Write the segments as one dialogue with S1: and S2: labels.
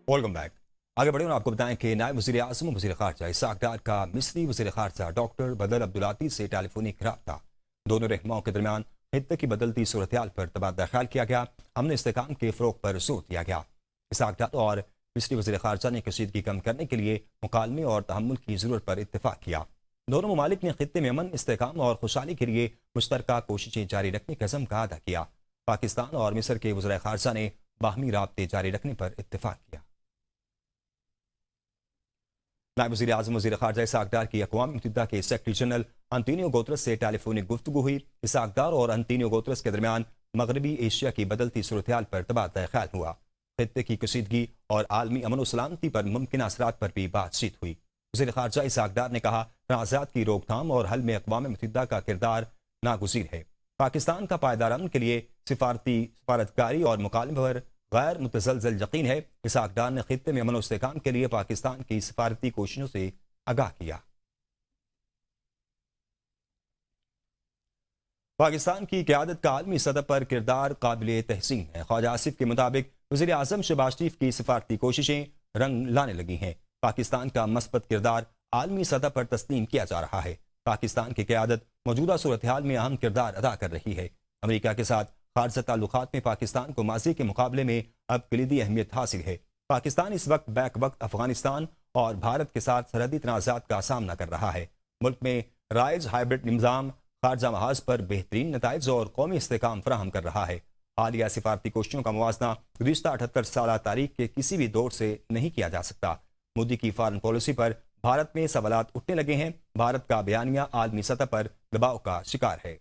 S1: Welcome back. आगे बढ़े और आपको बताएं कि नायब वज़ीर आज़म वज़ीर ख़ारजा इसहाक़ डार का मिस्री वज़ीर ख़ारजा डॉक्टर बदर अब्दुलाती से टेलीफोनिक रब्ता। दोनों रहनुमाओं के दरमियान खित्ते की बदलती सूरत हाल पर तबादला ख्याल किया गया। हमने इस्तेकाम के फ़रोग़ पर जोर दिया गया। इसहाक़ डार और मिस्री वज़ीर ख़ारजा ने कशीदगी कम करने के लिए मुकालमे और तहम्मुल की ज़रूरत पर इत्तेफ़ाक़ किया। दोनों ममालिक ने खित्ते में अमन, इस्तेकाम और खुशहाली के लिए मुश्तरका कोशिशें जारी रखने के अज़म का अदा किया। पाकिस्तान और मिस्र के वज़ीर ख़ारजा ने बाहमी राब्ते जारी रखने पर इत्तेफ़ाक़ किया। नायब वज़ीर आज़म वज़ीर ख़ारजा इसहाक़ डार की अक़वाम मुत्तहिदा के सेक्रेटरी जनरल अंतोनियो गुतेरेस से टेलीफोनिक गुफ्तगू हुई। इसहाक़ डार और अंतोनियो गुतेरेस के दरमियान मगरबी एशिया की बदलती सूरत हाल पर तबादला ख्याल हुआ। खित्ते की कशीदगी और आलमी अमन व सलामती पर मुमकिन असरात पर भी बातचीत हुई। वज़ीर ख़ारजा इसहाक़ डार ने कहा, तनाज़ात की रोकथाम और हल में अक़वाम मुत्तहिदा का किरदार नागुज़ीर है। पाकिस्तान का पायदार अमन के लिए सफारतकारी और मुकालमे पर गैर मुतज़लज़ल यकीन है। इसहाक़ डार ने खित्ते में अमन व इस्तेहकाम के लिए पाकिस्तान की सफारती कोशिशों से आगाह किया। पाकिस्तान की क़यादत का आलमी सतह पर किरदार काबिल तहसीन है। ख्वाजा आसिफ के मुताबिक वज़ीर आज़म शहबाज शरीफ की सफारती कोशिशें रंग लाने लगी हैं। पाकिस्तान का मस्बत किरदार आलमी सतह पर तस्लीम किया जा रहा है। पाकिस्तान की क़यादत मौजूदा सूरत हाल में अहम किरदार अदा कर रही है। अमरीका के साथ खारजा ताल्लुकात में पाकिस्तान को माजी के मुकाबले में अब कलीदी अहमियत हासिल है। पाकिस्तान इस वक्त बैक वक्त अफगानिस्तान और भारत के साथ सरहदी तनाज़ात का सामना कर रहा है। मुल्क में राइज हाइब्रिड निज़ाम खारजा महाज पर बेहतरीन नताइज और कौमी इस्तेहकाम फराहम कर रहा है। हालिया सिफारती कोशिशों का मुवाजना गुज़िश्ता 78 साल तारीख के किसी भी दौर से नहीं किया जा सकता। मोदी की फॉरेन पॉलिसी पर भारत में सवालात उठने लगे हैं। भारत का बयानिया आलमी सतह पर दबाव का शिकार है।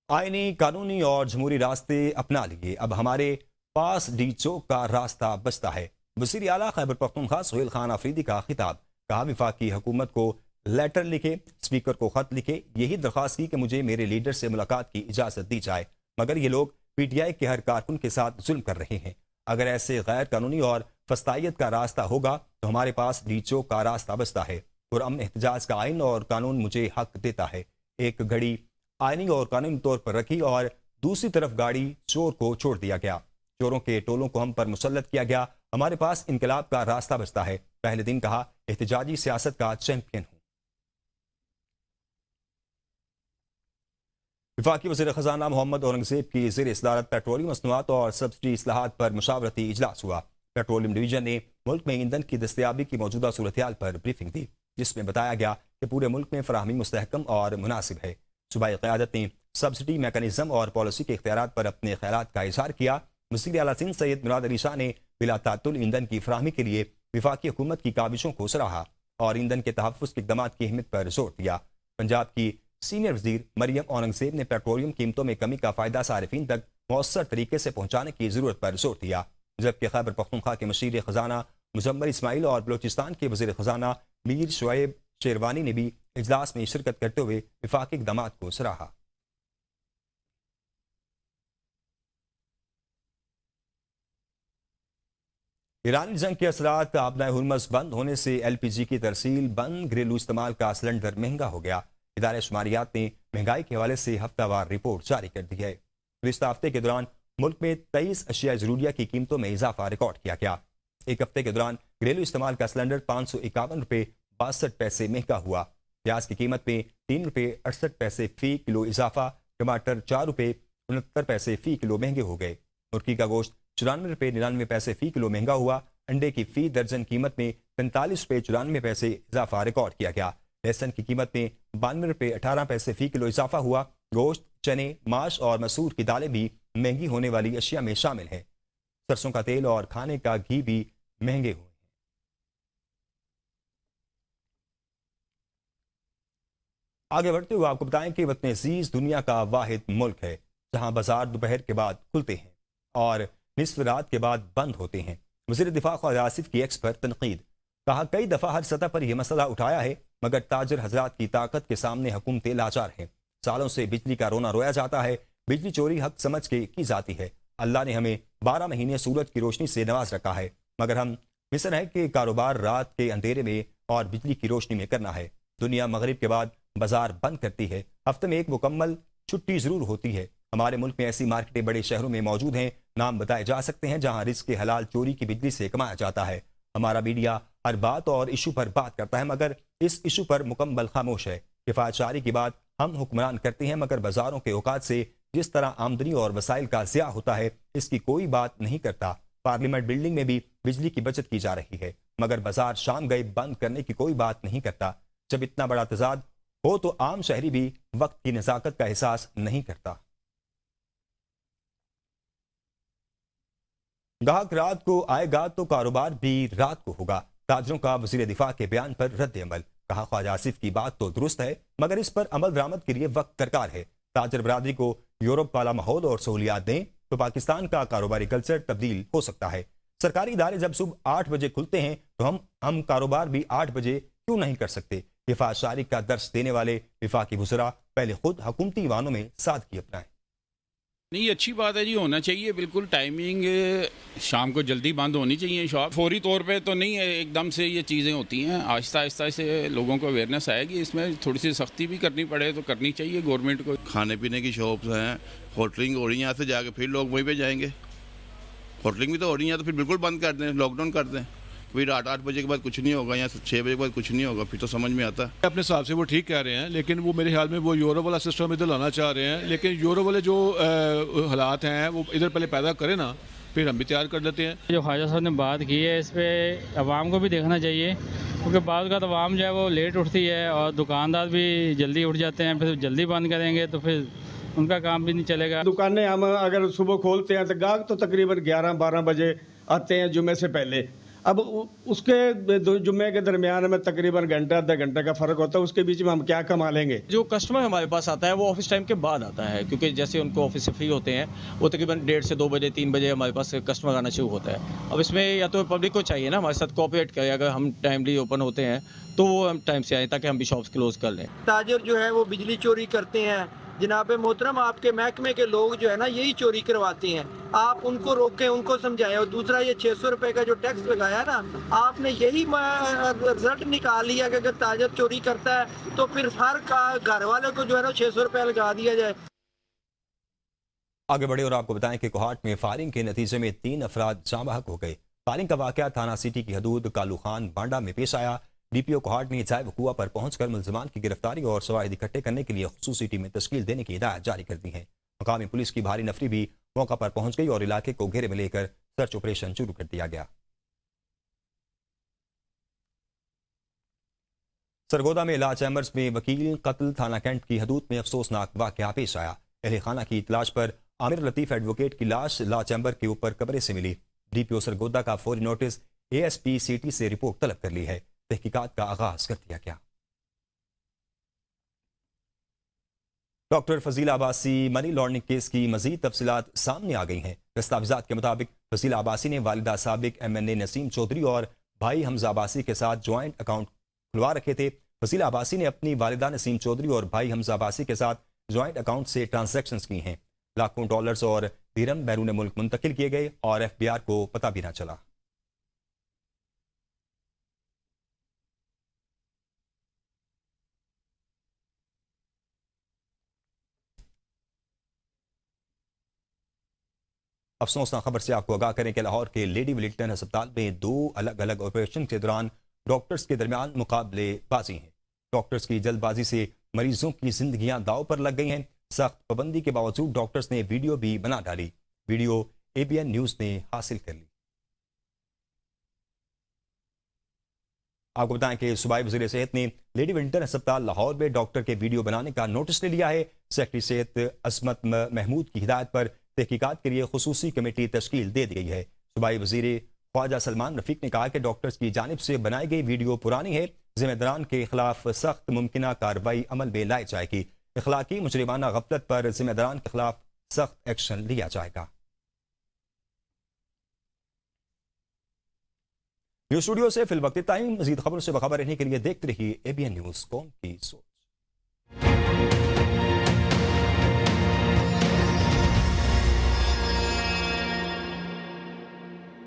S1: आईनी, कानूनी और जमहूरी रास्ते अपना लिए, अब हमारे पास डी चौक का रास्ता बचता है। वज़ीर आला खैबर पख्तूनख्वा सुहेल खान आफरीदी का खिताब। कहा, वफाकी हुकूमत को लेटर लिखे, स्पीकर को खत लिखे, यही दरख्वास्त की कि मुझे मेरे लीडर से मुलाकात की इजाज़त दी जाए, मगर ये लोग PTI के हर कारकुन के साथ जुल्म कर रहे हैं। अगर ऐसे गैर कानूनी और फस्तायत का रास्ता होगा तो हमारे पास डी चौक का रास्ता बचता है। पुरअमन एहतजाज का आइन और कानून मुझे हक देता है। एक घड़ी आइनी और कानूनी तौर पर रखी और दूसरी तरफ गाड़ी चोर को छोड़ दिया गया। चोरों के टोलों को हम पर मुसल्लत किया गया। हमारे पास इनकलाब का रास्ता बचता है। पहले दिन कहा, एहतजाजी सियासत का चैंपियन हूं। वफाकी वज़ीर ख़ज़ाना मोहम्मद औरंगज़ेब की ज़ेर सदारत पेट्रोलियम मसनूआत और सब्सिडी इस्लाहात पर मुशावरती इजलास हुआ। पेट्रोलियम डिवीजन ने मुल्क में ईंधन की दस्तयाबी की मौजूदा सूरत हाल पर ब्रीफिंग दी, जिसमें बताया गया कि पूरे मुल्क में फराहमी मुस्तहकम और मुनासिब है। सूबाई क़यादत ने सब्सिडी मैकेनिज़्म और पॉलिसी के इख्तियारात पर अपने ख़यालात का इज़हार किया। वज़ीर आला सिंध सैयद मुराद अली शाह ने बिला तातुल ईंधन की फराहमी के लिए वफाकी हुकूमत की काविशों को सराहा और ईंधन के तहफ़्फ़ुज़ के इक़दामात की अहमियत पर जोर दिया। पंजाब की सीनियर वज़ीर मरियम औरंगज़ेब ने पेट्रोलियम कीमतों में कमी का फ़ायदा सारिफीन तक मौसर तरीके से पहुँचाने की ज़रूरत पर जोर दिया। जबकि खैबर पख्तूनख्वा के मशीर ख़जाना मुजम्मल इस्माइल और बलोचिस्तान के वज़ीर ख़जाना मीर शुएब शेरवानी ने भी इजलास में शिरकत करते हुए वफाकी इक़दामात को सराहा। ईरानी जंग के असरात आबनाए हुर्मज़ बंद होने से LPG की तरसील बंद, घरेलू इस्तेमाल का सिलेंडर महंगा हो गया। इदारे शुमारियात ने महंगाई के हवाले से हफ्तावार रिपोर्ट जारी कर दी है। गुज़िश्ता हफ्ते के दौरान मुल्क में 23 अशिया ज़रूरिया की कीमतों में इजाफा रिकॉर्ड किया गया। एक हफ्ते के दौरान घरेलू इस्तेमाल का सिलेंडर 551 रुपये 62 पैसे महंगा हुआ। प्याज की कीमत में 3 रुपये 68 पैसे फ़ी किलो इजाफा। टमाटर 4 रुपये 69 पैसे फ़ी किलो महंगे हो गए। मुर्गी का गोश्त 94 रुपये 99 पैसे फ़ी किलो महंगा हुआ। अंडे की फ़ी दर्जन कीमत में 45 रुपये 94 पैसे इजाफा रिकॉर्ड किया गया। लहसुन की कीमत में 92 रुपये 18 पैसे फ़ी किलो इजाफा हुआ। गोश्त, चने, माश और मसूर की दालें भी महंगी होने वाली अशिया में शामिल हैं। सरसों का तेल और खाने का घी भी महंगे हुए हैं। आगे बढ़ते हुए आपको बताएं कि वतन अज़ीज़ दुनिया का वाहिद मुल्क है जहां बाजार दोपहर के बाद खुलते हैं और निस्फ रात के बाद बंद होते हैं। वज़ीर दिफा ख्वाजा आसिफ की एक्स पर तनकीद। कहा, कई दफ़ा हर सतह पर यह मसला उठाया है, मगर ताजर हजरात की ताकत के सामने हुकूमतें लाचार हैं। सालों से बिजली का रोना रोया जाता है, बिजली चोरी हक समझ के की जाती है। अल्लाह ने हमें 12 महीने सूरज की रोशनी से नवाज रखा है, मगर हम मिस्र है कि कारोबार रात के अंधेरे में और बिजली की रोशनी में करना है। दुनिया मगरिब के बाद बाजार बंद करती है। हफ्ते में एक मुकम्मल छुट्टी जरूर होती है। हमारे मुल्क में ऐसी मार्केटें बड़े शहरों में मौजूद हैं, نام بتائے جا سکتے ہیں جہاں رزق حلال چوری کی بجلی سے کمایا جاتا ہے۔ ہمارا میڈیا ہر بات اور ایشو پر بات کرتا ہے مگر اس ایشو پر مکمل خاموش ہے۔ کفایت شعاری کی بات ہم حکمران کرتے ہیں مگر بازاروں کے اوقات سے جس طرح آمدنی اور وسائل کا ضیاع ہوتا ہے اس کی کوئی بات نہیں کرتا۔ پارلیمنٹ بلڈنگ میں بھی بجلی کی بچت کی جا رہی ہے مگر بازار شام گئے بند کرنے کی کوئی بات نہیں کرتا۔ جب اتنا بڑا تضاد ہو تو عام شہری بھی وقت کی نزاکت کا احساس نہیں کرتا۔ گاہک رات کو آئے گا تو کاروبار بھی رات کو ہوگا، تاجروں کا وزیر دفاع کے بیان پر رد عمل۔ کہا خواجہ آصف کی بات تو درست ہے مگر اس پر عمل درآمد کے لیے وقت درکار ہے۔ تاجر برادری کو یورپ والا ماحول اور سہولیات دیں تو پاکستان کا کاروباری کلچر تبدیل ہو سکتا ہے۔ سرکاری ادارے جب صبح 8 بجے کھلتے ہیں تو ہم کاروبار بھی 8 بجے کیوں نہیں کر سکتے؟ کفایت شعاری کا درس دینے والے وفاقی وزراء پہلے خود حکومتی وانوں میں سادگی اپنائیں۔
S2: نہیں، اچھی بات ہے جی، ہونا چاہیے بالکل ٹائمنگ، شام کو جلدی بند ہونی چاہیے شاپ۔ فوری طور پہ تو نہیں ہے، ایک دم سے یہ چیزیں ہوتی ہیں، آہستہ آہستہ سے لوگوں کو اویئرنیس آئے گی۔ اس میں تھوڑی سی سختی بھی کرنی پڑے تو کرنی چاہیے گورنمنٹ کو۔
S3: کھانے پینے کی شاپس ہیں، ہوٹلنگ ہو رہی ہیں، یہاں سے جا کے پھر لوگ وہیں پہ جائیں گے۔ ہوٹلنگ بھی تو ہو رہی ہیں تو پھر بالکل بند کر دیں، لاک ڈاؤن کر دیں۔ پھر 8 بجے کے بعد کچھ نہیں ہوگا یا 6 بجے کے بعد کچھ نہیں ہوگا، پھر تو سمجھ میں آتا ہے۔
S4: اپنے حساب سے وہ ٹھیک کہہ رہے ہیں لیکن وہ میرے خیال میں وہ یورو والا سسٹم ادھر لانا چاہ رہے ہیں، لیکن یورو والے جو حالات ہیں وہ ادھر پہلے پیدا کرے نا، پھر ہم بھی تیار کر لیتے ہیں۔
S5: جو خواجہ صاحب نے بات کی ہے اس پہ عوام کو بھی دیکھنا چاہیے، کیونکہ بعض اوقات عوام جو ہے وہ لیٹ اٹھتی ہے اور دکاندار بھی جلدی اٹھ جاتے ہیں، پھر جلدی بند کریں گے تو پھر ان کا کام بھی نہیں چلے گا۔
S6: دکانیں ہم اگر صبح کھولتے ہیں تو گاہک تو تقریباً 11-12 بجے آتے ہیں جمعے سے پہلے۔ اب اس کے جمعے کے درمیان میں تقریباً گھنٹہ آدھا گھنٹہ کا فرق ہوتا ہے، اس کے بیچ میں ہم کیا کما لیں گے؟
S7: جو کسٹمر ہمارے پاس آتا ہے وہ آفس ٹائم کے بعد آتا ہے، کیونکہ جیسے ان کو آفس سے فری ہوتے ہیں وہ تقریباً 1:30 سے 2 بجے 3 بجے ہمارے پاس کسٹمر آنا شروع ہوتا ہے۔ اب اس میں یا تو پبلک کو چاہیے نا ہمارے ساتھ کوآپریٹ کرے، اگر ہم ٹائملی اوپن ہوتے ہیں تو وہ ہم ٹائم سے آئیں تاکہ ہم بھی شاپس کلوز کر لیں۔
S8: تاجر جو ہے وہ بجلی چوری کرتے ہیں، جناب محترم آپ کے محکمے کے لوگ جو ہے نا یہی چوری کرواتے ہیں، آپ ان کو روکیں، ان کو سمجھائیں۔ اور دوسرا یہ 600 روپے کا جو ٹیکس لگایا نا، آپ نے یہی رزلٹ نکال لیا کہ اگر تاجر چوری کرتا ہے تو پھر ہر گھر والے کو جو ہے نا 600 روپے لگا دیا جائے۔
S1: آگے بڑھے اور آپ کو بتائیں کہ کوہاٹ میں فائرنگ کے نتیجے میں 3 افراد جاں بحق ہو گئے۔ فائرنگ کا واقعہ تھانہ سٹی کی حدود کالو خان بانڈا میں پیش آیا۔ ڈی پی او کوہاٹ نے جائے وقوع پر پہنچ کر ملزمان کی گرفتاری اور شواہد اکٹھے کرنے کے لیے خصوصی ٹیمیں تشکیل دینے کی ہدایت جاری کر دی ہیں۔ مقامی پولیس کی بھاری نفری بھی موقع پر پہنچ گئی اور علاقے کو گھیرے میں لے کر سرچ آپریشن شروع کر دیا گیا۔ سرگودا میں لا چیمبرز میں وکیل قتل، تھانہ کینٹ کی حدود میں افسوسناک واقعہ پیش آیا۔ اہل خانہ کی تلاش پر عامر لطیف ایڈوکیٹ کی لاش لا چیمبر کے اوپر قبرے سے ملی۔ ڈی پی او سرگودا کا فوری notice A S P city سے رپورٹ طلب کر لی ہے۔ تحقیقات کا آغاز کر دیا گیا۔ Doctor Fazila Abbasi money laundering case کی مزید تفصیلات سامنے آ گئی ہیں۔ دستاویزات کے مطابق فضیلہ عباسی نے والدہ سابق ایم این اے نسیم چودھری اور بھائی حمزہ عباسی کے ساتھ جوائنٹ اکاؤنٹ کھلوا رکھے تھے۔ فضیلہ عباسی نے اپنی والدہ نسیم چودھری اور بھائی حمزہ عباسی کے ساتھ جوائنٹ اکاؤنٹ سے ٹرانزیکشنز کی ہیں۔ لاکھوں ڈالرز اور درہم بیرون ملک منتقل کیے گئے اور ایف بی آر کو پتہ بھی نہ چلا۔ افسوسناک خبر سے آپ کو آگاہ کریں کہ لاہور کے لیڈی ولنگٹن ہسپتال میں 2 الگ الگ آپریشن کے دوران ڈاکٹرز کے درمیان مقابلے بازی ہیں۔ ڈاکٹرز کی جلد بازی سے مریضوں کی زندگیاں داؤ پر لگ گئی ہیں۔ سخت پابندی کے باوجود ڈاکٹرز نے ویڈیو بھی بنا ڈالی۔ Video A B N news نے حاصل کر لی۔ آپ کو بتائیں کہ صوبائی وزیر صحت نے لیڈی ولنگٹن ہسپتال لاہور میں ڈاکٹر کے ویڈیو بنانے کا نوٹس لے لیا ہے۔ سیکرٹری صحت عصمت محمود کی ہدایت پر تحقیقات کے لیے خصوصی کمیٹی تشکیل دے دی گئی ہے۔ صوبائی وزیر خواجہ سلمان رفیق نے کہا کہ ڈاکٹرز کی جانب سے بنائی گئی ویڈیو پرانی ہے، ذمہ داران کے خلاف سخت ممکنہ کارروائی عمل میں لائی جائے گی۔ اخلاقی مجرمانہ غفلت پر ذمہ داران کے خلاف سخت ایکشن لیا جائے گا۔ نیوز اسٹوڈیو سے فی الوقت اتنا ہی۔ مزید خبروں سے باخبر رہنے کے لیے دیکھتے رہیے ABN نیوز قوم کی سوچ۔